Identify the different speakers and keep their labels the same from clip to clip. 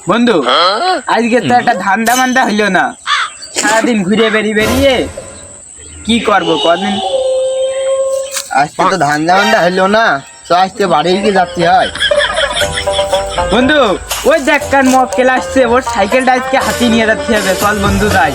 Speaker 1: বন্ধু আজকে তো একটা ধান্দা মান্দা হইলো না, সারাদিন ঘুরে বেরিয়ে কি করবো কদিন।
Speaker 2: আজকে তো ধান্দা মান্দা হইলো না, তো আজকে বাড়ি গিয়ে যাচ্ছি হয়।
Speaker 1: বন্ধু ওই দেখ কান মক্কেল আসছে, ওর সাইকেলটা আজকে হাতি নিয়ে যাচ্ছে হবে, চল বন্ধু যাই।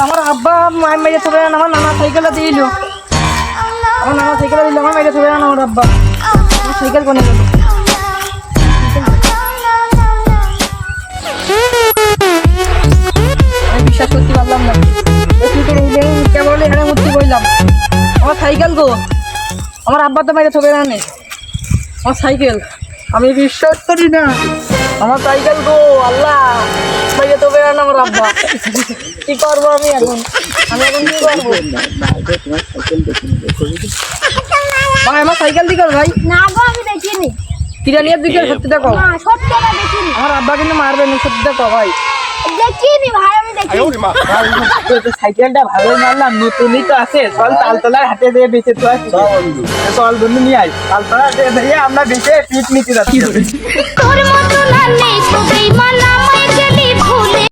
Speaker 3: আমার আব্বা মায়ের মেয়ে চলে যান, আমার নানা সাইকেলটা দিল, আমার নানা সাইকেলটা দিল, আমার মেয়ে চলে যান, আমার আব্বা আমার সাইকেল কোনে গেল। আমি বিশ্বাস করতে পারলাম না, কেবল এখানে মূর্তি বললাম। আমার সাইকেল গো, আমার আব্বা তো মেয়ে চলে জানে, আমার সাইকেল আমি বিশ্বাস করি না। আমার সাইকেল গো, আল্লাহ মেয়ে তো বেরান আমার আব্বা, কি করবো আমি এখন কি করবো ভাই? আমার সাইকেল দিকে ভাই
Speaker 4: না গো, আমি দেখিনি।
Speaker 3: তিরানিয়ার দিকে সত্যি দেখো,
Speaker 4: না সত্যি না, দেখিনি।
Speaker 3: আমার আব্বা কিন্তু মারবে না, সত্যি দেখো ভাই।
Speaker 4: দেখিনি ভাই, আমি দেখিনি।
Speaker 1: সাইকেলটা ভালো মারলাম, নতুনই তো আছে, চল তালতলার হাতে দিয়ে বেঁচে তো আসি। চল বন্ধু নিয়ে আয়, তালতলার হাতে দিয়ে আমরা বেঁচে পিকনিকে যাচ্ছি।
Speaker 4: তোর মতো না নেই, সবাই মানা